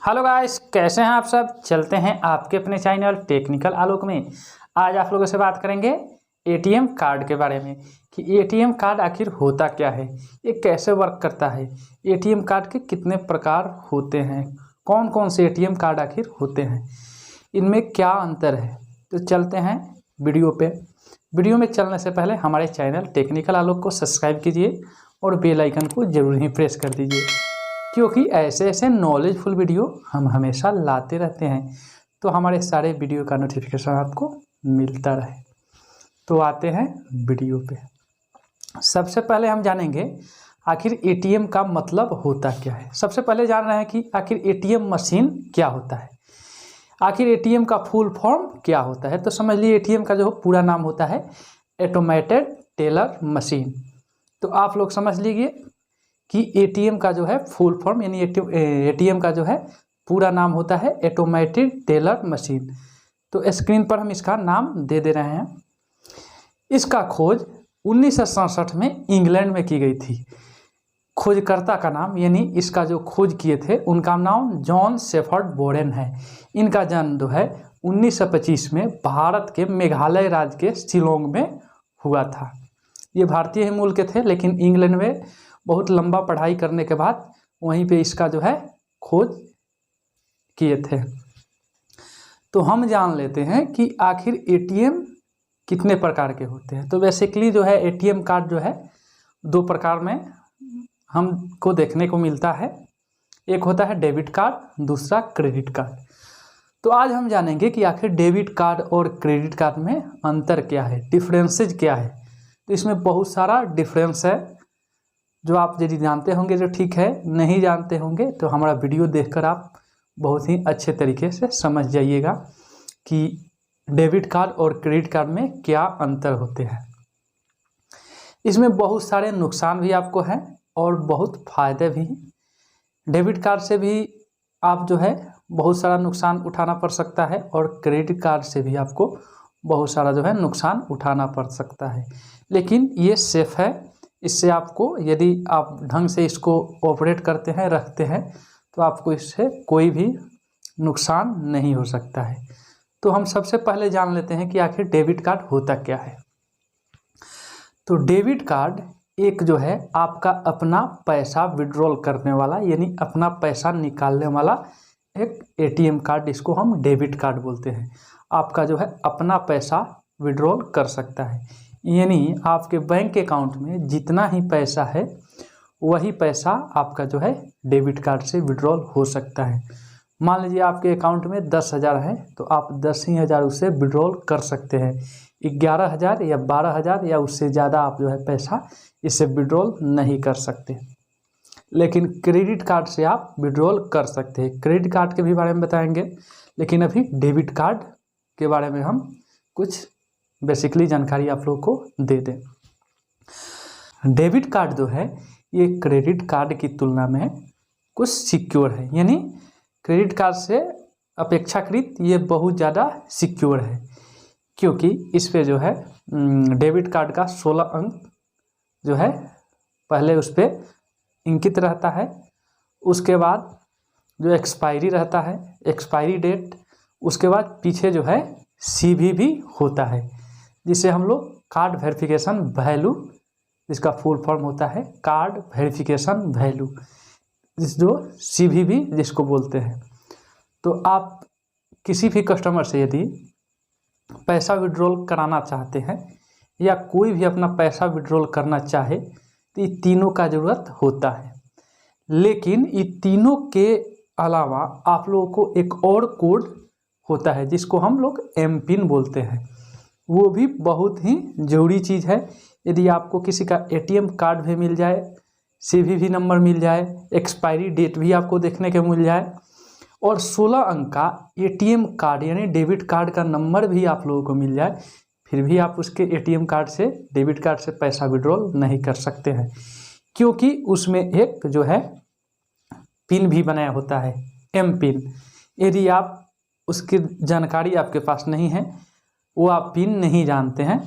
Hello guys, कैसे हैं आप सब। चलते हैं आपके अपने चैनल टेक्निकल आलोक में। आज आप लोगों से बात करेंगे एटीएम कार्ड के बारे में कि एटीएम कार्ड आखिर होता क्या है, ये कैसे वर्क करता है, एटीएम कार्ड के कितने प्रकार होते हैं, कौन कौन से एटीएम कार्ड आखिर होते हैं, इनमें क्या अंतर है। तो चलते हैं वीडियो पे। वीडियो में चलने से पहले हमारे चैनल टेक्निकल आलोक को सब्सक्राइब कीजिए और बेल आइकन को जरूर ही प्रेस कर दीजिए, क्योंकि ऐसे ऐसे नॉलेजफुल वीडियो हम हमेशा लाते रहते हैं, तो हमारे सारे वीडियो का नोटिफिकेशन आपको मिलता रहे। तो आते हैं वीडियो पे। सबसे पहले हम जानेंगे आखिर एटीएम का मतलब होता क्या है। सबसे पहले जान रहे हैं कि आखिर एटीएम मशीन क्या होता है, आखिर एटीएम का फुल फॉर्म क्या होता है। तो समझ लीजिए एटीएम का जो पूरा नाम होता है ऑटोमेटेड टेलर मशीन। तो आप लोग समझ लीजिए कि एटीएम का जो है फुल फॉर्म यानी एटीएम का जो है पूरा नाम होता है ऑटोमेटेड टेलर मशीन। तो स्क्रीन पर हम इसका नाम दे रहे हैं। इसका खोज 1967 में इंग्लैंड में की गई थी। खोजकर्ता का नाम यानी इसका जो खोज किए थे उनका नाम जॉन शेफर्ड बोरेन है। इनका जन्म जो है 1925 में भारत के मेघालय राज्य के शिलोंग में हुआ था। ये भारतीय ही मूल के थे, लेकिन इंग्लैंड में बहुत लंबा पढ़ाई करने के बाद वहीं पे इसका जो है खोज किए थे। तो हम जान लेते हैं कि आखिर एटीएम कितने प्रकार के होते हैं। तो बेसिकली जो है एटीएम कार्ड जो है दो प्रकार में हमको देखने को मिलता है। एक होता है डेबिट कार्ड, दूसरा क्रेडिट कार्ड। तो आज हम जानेंगे कि आखिर डेबिट कार्ड और क्रेडिट कार्ड में अंतर क्या है, डिफरेंसेस क्या है। तो इसमें बहुत सारा डिफरेंस है जो आप यदि जानते होंगे तो ठीक है, नहीं जानते होंगे तो हमारा वीडियो देखकर आप बहुत ही अच्छे तरीके से समझ जाइएगा कि डेबिट कार्ड और क्रेडिट कार्ड में क्या अंतर होते हैं। इसमें बहुत सारे नुकसान भी आपको हैं और बहुत फ़ायदे भी। डेबिट कार्ड से भी आप जो है बहुत सारा नुकसान उठाना पड़ सकता है और क्रेडिट कार्ड से भी आपको बहुत सारा जो है नुकसान उठाना पड़ सकता है, लेकिन ये सेफ है। इससे आपको यदि आप ढंग से इसको ऑपरेट करते हैं, रखते हैं, तो आपको इससे कोई भी नुकसान नहीं हो सकता है। तो हम सबसे पहले जान लेते हैं कि आखिर डेबिट कार्ड होता क्या है। तो डेबिट कार्ड एक जो है आपका अपना पैसा विड्रॉल करने वाला यानी अपना पैसा निकालने वाला एक एटीएम कार्ड, इसको हम डेबिट कार्ड बोलते हैं। आपका जो है अपना पैसा विड्रॉल कर सकता है, यानी आपके बैंक अकाउंट में जितना ही पैसा है वही पैसा आपका जो है डेबिट कार्ड से विड्रॉल हो सकता है। मान लीजिए आपके अकाउंट में 10,000 है तो आप 10,000 उससे विड्रॉल कर सकते हैं। 11,000 या 12,000 या उससे ज़्यादा आप जो है पैसा इससे विड्रॉल नहीं कर सकते, लेकिन क्रेडिट कार्ड से आप विड्रॉल कर सकते हैं। क्रेडिट कार्ड के भी बारे में बताएंगे, लेकिन अभी डेबिट कार्ड के बारे में हम कुछ बेसिकली जानकारी आप लोगों को दे दें। डेबिट कार्ड जो है ये क्रेडिट कार्ड की तुलना में कुछ सिक्योर है, यानी क्रेडिट कार्ड से अपेक्षाकृत ये बहुत ज़्यादा सिक्योर है, क्योंकि इस पे जो है डेबिट कार्ड का 16 अंक जो है पहले उस पर अंकित रहता है। उसके बाद जो एक्सपायरी रहता है, एक्सपायरी डेट, उसके बाद पीछे जो है CVV होता है, जिसे हम लोग कार्ड वेरिफिकेशन वैल्यू, जिसका फुल फॉर्म होता है कार्ड वेरिफिकेशन वैल्यू, जो CVV जिसको बोलते हैं। तो आप किसी भी कस्टमर से यदि पैसा विड्रॉल कराना चाहते हैं या कोई भी अपना पैसा विड्रॉल करना चाहे तो ये तीनों का ज़रूरत होता है, लेकिन ये तीनों के अलावा आप लोगों को एक और कोड होता है जिसको हम लोग MPIN बोलते हैं। वो भी बहुत ही ज़रूरी चीज़ है। यदि आपको किसी का ATM कार्ड भी मिल जाए, CVV नंबर मिल जाए, एक्सपायरी डेट भी आपको देखने को मिल जाए और 16 अंक का ATM कार्ड यानी डेबिट कार्ड का नंबर भी आप लोगों को मिल जाए, फिर भी आप उसके ATM कार्ड से, डेबिट कार्ड से पैसा विड्रॉल नहीं कर सकते हैं, क्योंकि उसमें एक जो है पिन भी बनाया होता है, MPIN। यदि आप उसकी जानकारी आपके पास नहीं है, वो आप पिन नहीं जानते हैं,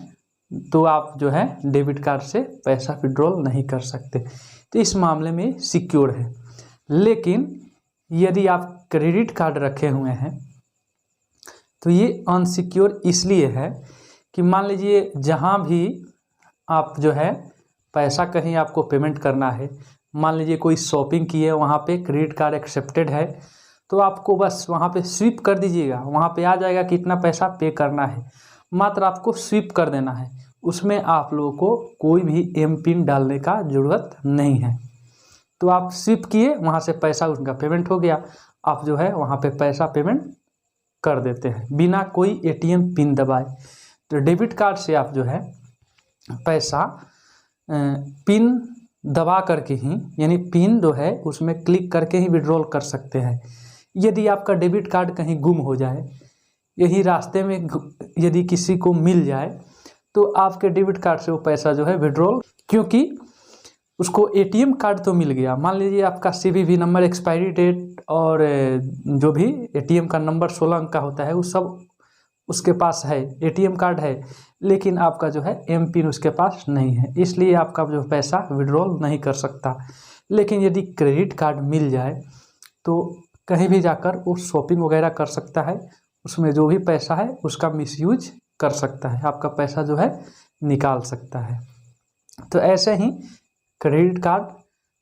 तो आप जो है डेबिट कार्ड से पैसा विड्रॉल नहीं कर सकते। तो इस मामले में सिक्योर है। लेकिन यदि आप क्रेडिट कार्ड रखे हुए हैं तो ये अनसिक्योर इसलिए है कि मान लीजिए जहाँ भी आप जो है पैसा कहीं आपको पेमेंट करना है, मान लीजिए कोई शॉपिंग की है, वहाँ पे क्रेडिट कार्ड एक्सेप्टेड है, तो आपको बस वहाँ पे स्विप कर दीजिएगा, वहाँ पे आ जाएगा कितना पैसा पे करना है, मात्र आपको स्विप कर देना है। उसमें आप लोगों को कोई भी एम पिन डालने का ज़रूरत नहीं है। तो आप स्विप किए, वहाँ से पैसा उनका पेमेंट हो गया, आप जो है वहाँ पे पैसा पेमेंट कर देते हैं बिना कोई एटीएम पिन दबाए। तो डेबिट कार्ड से आप जो है पैसा पिन दबा करके ही, यानी पिन जो है उसमें क्लिक करके ही विड्रॉल कर सकते हैं। यदि आपका डेबिट कार्ड कहीं गुम हो जाए, यही रास्ते में यदि किसी को मिल जाए, तो आपके डेबिट कार्ड से वो पैसा जो है विड्रॉल, क्योंकि उसको एटीएम कार्ड तो मिल गया, मान लीजिए आपका सीवीवी नंबर, एक्सपायरी डेट और जो भी एटीएम का नंबर 16 अंक का होता है वो सब उसके पास है, एटीएम कार्ड है, लेकिन आपका जो है एम पिन उसके पास नहीं है, इसलिए आपका जो पैसा विड्रॉल नहीं कर सकता। लेकिन यदि क्रेडिट कार्ड मिल जाए तो कहीं भी जाकर वो शॉपिंग वगैरह कर सकता है, उसमें जो भी पैसा है उसका मिसयूज कर सकता है, आपका पैसा जो है निकाल सकता है। तो ऐसे ही क्रेडिट कार्ड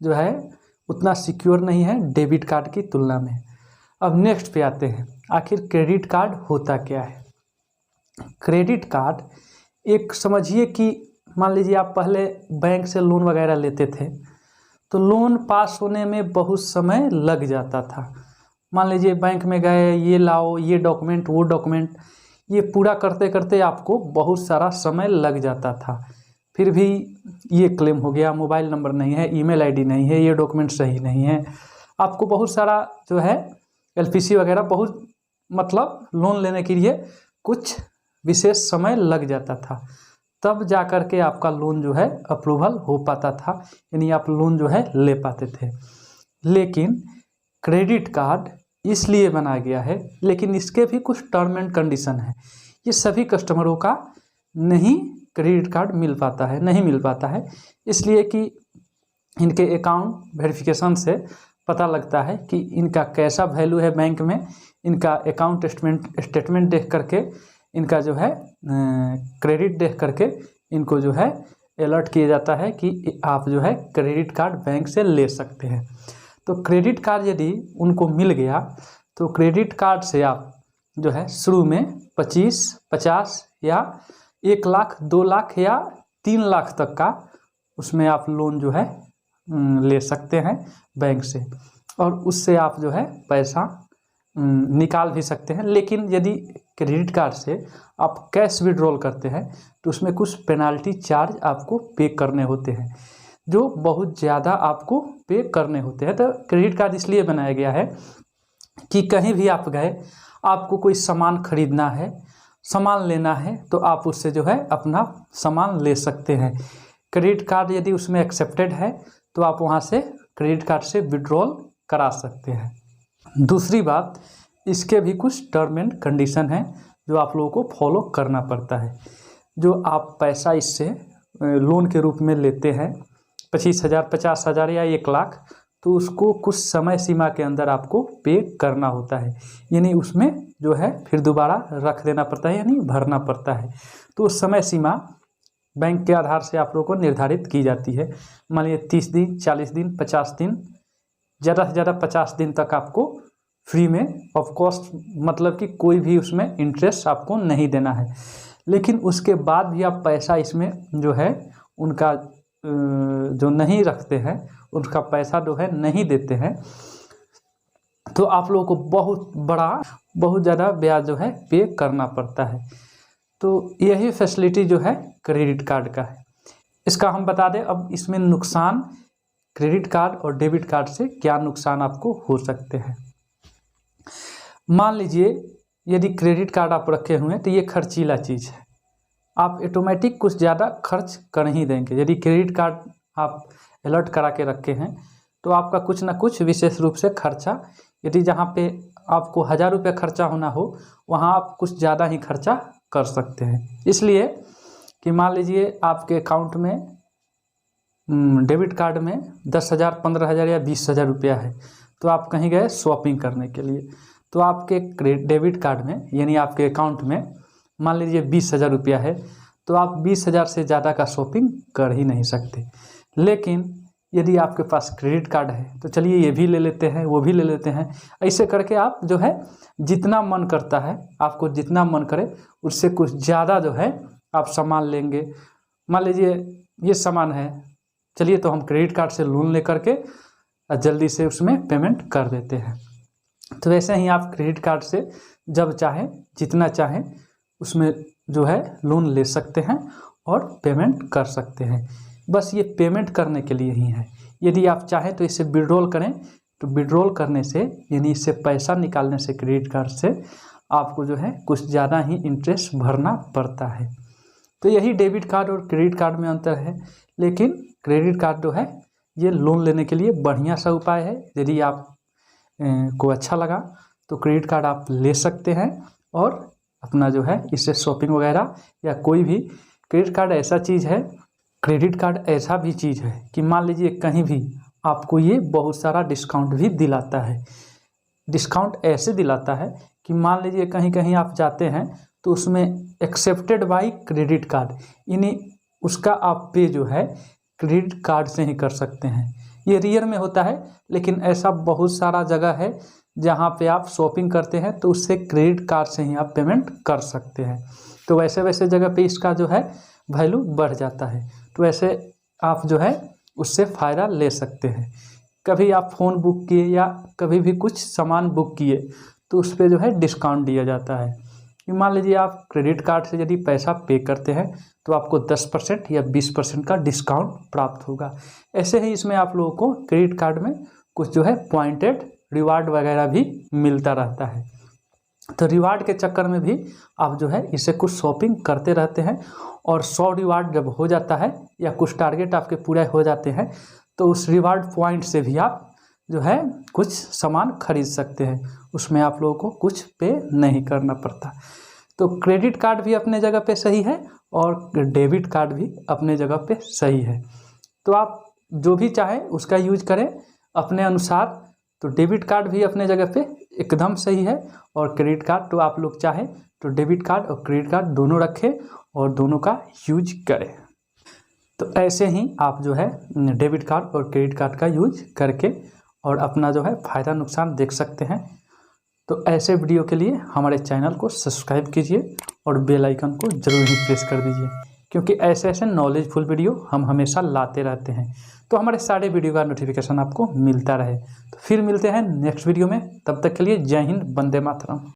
जो है उतना सिक्योर नहीं है डेबिट कार्ड की तुलना में। अब नेक्स्ट पे आते हैं, आखिर क्रेडिट कार्ड होता क्या है। क्रेडिट कार्ड एक समझिए कि मान लीजिए आप पहले बैंक से लोन वगैरह लेते थे, तो लोन पास होने में बहुत समय लग जाता था। मान लीजिए बैंक में गए, ये लाओ, ये डॉक्यूमेंट, वो डॉक्यूमेंट, ये पूरा करते करते आपको बहुत सारा समय लग जाता था। फिर भी ये क्लेम हो गया, मोबाइल नंबर नहीं है, ईमेल आईडी नहीं है, ये डॉक्यूमेंट सही नहीं है, आपको बहुत सारा जो है एलपीसी वगैरह, बहुत मतलब लोन लेने के लिए कुछ विशेष समय लग जाता था, तब जा कर के आपका लोन जो है अप्रूवल हो पाता था, यानी आप लोन जो है ले पाते थे। लेकिन क्रेडिट कार्ड इसलिए बनाया गया है, लेकिन इसके भी कुछ टर्म एंड कंडीशन है। ये सभी कस्टमरों का नहीं क्रेडिट कार्ड मिल पाता है, नहीं मिल पाता है, इसलिए कि इनके अकाउंट वेरिफिकेशन से पता लगता है कि इनका कैसा वैल्यू है बैंक में, इनका अकाउंट स्टेटमेंट देख करके, इनका जो है क्रेडिट देख करके इनको जो है अलर्ट किया जाता है कि आप जो है क्रेडिट कार्ड बैंक से ले सकते हैं। तो क्रेडिट कार्ड यदि उनको मिल गया तो क्रेडिट कार्ड से आप जो है शुरू में 25, 50 या 1 लाख, 2 लाख या 3 लाख तक का उसमें आप लोन जो है ले सकते हैं बैंक से, और उससे आप जो है पैसा निकाल भी सकते हैं। लेकिन यदि क्रेडिट कार्ड से आप कैश विड्रॉल करते हैं तो उसमें कुछ पेनाल्टी चार्ज आपको पे करने होते हैं, जो बहुत ज़्यादा आपको पे करने होते हैं। तो क्रेडिट कार्ड इसलिए बनाया गया है कि कहीं भी आप गए, आपको कोई सामान खरीदना है, सामान लेना है, तो आप उससे जो है अपना सामान ले सकते हैं। क्रेडिट कार्ड यदि उसमें एक्सेप्टेड है तो आप वहाँ से क्रेडिट कार्ड से विड्रॉल करा सकते हैं। दूसरी बात, इसके भी कुछ टर्म एंड कंडीशन है जो आप लोगों को फॉलो करना पड़ता है। जो आप पैसा इससे लोन के रूप में लेते हैं 25,000, 50,000 या 1 लाख, तो उसको कुछ समय सीमा के अंदर आपको पे करना होता है, यानी उसमें जो है फिर दोबारा रख देना पड़ता है, यानी भरना पड़ता है। तो समय सीमा बैंक के आधार से आप लोगों को निर्धारित की जाती है। मान लीजिए 30 दिन, 40 दिन, 50 दिन, ज़्यादा से ज़्यादा 50 दिन तक आपको फ्री में ऑफ कॉस्ट, मतलब कि कोई भी उसमें इंटरेस्ट आपको नहीं देना है। लेकिन उसके बाद भी आप पैसा इसमें जो है उनका जो नहीं रखते हैं, उनका पैसा जो है नहीं देते हैं, तो आप लोगों को बहुत ज़्यादा ब्याज जो है पे करना पड़ता है। तो यही फैसिलिटी जो है क्रेडिट कार्ड का है। इसका हम बता दें अब इसमें नुकसान, क्रेडिट कार्ड और डेबिट कार्ड से क्या नुकसान आपको हो सकते हैं। मान लीजिए यदि क्रेडिट कार्ड आप रखे हुए हैं तो ये खर्चीला चीज़ है, आप ऑटोमेटिक कुछ ज़्यादा खर्च कर ही देंगे। यदि क्रेडिट कार्ड आप अलर्ट करा के रखे हैं तो आपका कुछ ना कुछ विशेष रूप से खर्चा, यदि जहाँ पे आपको 1000 रुपये खर्चा होना हो वहाँ आप कुछ ज़्यादा ही खर्चा कर सकते हैं। इसलिए कि मान लीजिए आपके अकाउंट में डेबिट कार्ड में 10,000, 15,000 या 20,000 रुपया है, तो आप कहीं गए शॉपिंग करने के लिए, तो आपके डेबिट कार्ड में यानी आपके अकाउंट में मान लीजिए 20,000 रुपया है, तो आप 20,000 से ज़्यादा का शॉपिंग कर ही नहीं सकते। लेकिन यदि आपके पास क्रेडिट कार्ड है तो चलिए ये भी ले लेते हैं, वो भी ले लेते हैं, ऐसे करके आप जो है जितना मन करता है, आपको जितना मन करे उससे कुछ ज़्यादा जो है आप सामान लेंगे। मान लीजिए ये सामान है, चलिए तो हम क्रेडिट कार्ड से लोन ले करके जल्दी से उसमें पेमेंट कर देते हैं। तो वैसे ही आप क्रेडिट कार्ड से जब चाहें जितना चाहें उसमें जो है लोन ले सकते हैं और पेमेंट कर सकते हैं। बस ये पेमेंट करने के लिए ही है। यदि आप चाहें तो इसे विड्रॉल करें, तो विड्रॉल करने से यानी इससे पैसा निकालने से क्रेडिट कार्ड से आपको जो है कुछ ज़्यादा ही इंटरेस्ट भरना पड़ता है। तो यही डेबिट कार्ड और क्रेडिट कार्ड में अंतर है। लेकिन क्रेडिट कार्ड जो है ये लोन लेने के लिए बढ़िया सा उपाय है। यदि आप को अच्छा लगा तो क्रेडिट कार्ड आप ले सकते हैं और अपना जो है इससे शॉपिंग वगैरह या कोई भी क्रेडिट कार्ड ऐसा चीज़ है, क्रेडिट कार्ड ऐसा भी चीज़ है कि मान लीजिए कहीं भी आपको ये बहुत सारा डिस्काउंट भी दिलाता है। डिस्काउंट ऐसे दिलाता है कि मान लीजिए कहीं कहीं आप जाते हैं तो उसमें एक्सेप्टेड बाय क्रेडिट कार्ड, यानी उसका आप पे जो है क्रेडिट कार्ड से ही कर सकते हैं। ये रियर में होता है, लेकिन ऐसा बहुत सारा जगह है जहाँ पे आप शॉपिंग करते हैं तो उससे क्रेडिट कार्ड से ही आप पेमेंट कर सकते हैं। तो वैसे वैसे जगह पे इसका जो है वैल्यू बढ़ जाता है। तो ऐसे आप जो है उससे फ़ायदा ले सकते हैं। कभी आप फ़ोन बुक किए या कभी भी कुछ सामान बुक किए तो उस पर जो है डिस्काउंट दिया जाता है। मान लीजिए आप क्रेडिट कार्ड से यदि पैसा पे करते हैं तो आपको 10% या 20% का डिस्काउंट प्राप्त होगा। ऐसे ही इसमें आप लोगों को क्रेडिट कार्ड में कुछ जो है पॉइंटेड रिवार्ड वगैरह भी मिलता रहता है। तो रिवार्ड के चक्कर में भी आप जो है इससे कुछ शॉपिंग करते रहते हैं और 100 रिवार्ड जब हो जाता है या कुछ टारगेट आपके पूरे हो जाते हैं तो उस रिवार्ड पॉइंट से भी आप जो है कुछ सामान खरीद सकते हैं। उसमें आप लोगों को कुछ पे नहीं करना पड़ता। तो क्रेडिट कार्ड भी अपने जगह पे सही है और डेबिट कार्ड भी अपने जगह पे सही है। तो आप जो भी चाहें उसका यूज करें अपने अनुसार। तो डेबिट कार्ड भी अपने जगह पे एकदम सही है और क्रेडिट कार्ड तो आप लोग चाहें तो डेबिट कार्ड और क्रेडिट कार्ड दोनों रखें और दोनों का यूज करें। तो ऐसे ही आप जो है डेबिट कार्ड और क्रेडिट कार्ड का यूज करके और अपना जो है फ़ायदा नुकसान देख सकते हैं। तो ऐसे वीडियो के लिए हमारे चैनल को सब्सक्राइब कीजिए और बेल आइकन को ज़रूर ही प्रेस कर दीजिए, क्योंकि ऐसे ऐसे नॉलेजफुल वीडियो हम हमेशा लाते रहते हैं। तो हमारे सारे वीडियो का नोटिफिकेशन आपको मिलता रहे। तो फिर मिलते हैं नेक्स्ट वीडियो में, तब तक के लिए जय हिंद, वंदे मातरम।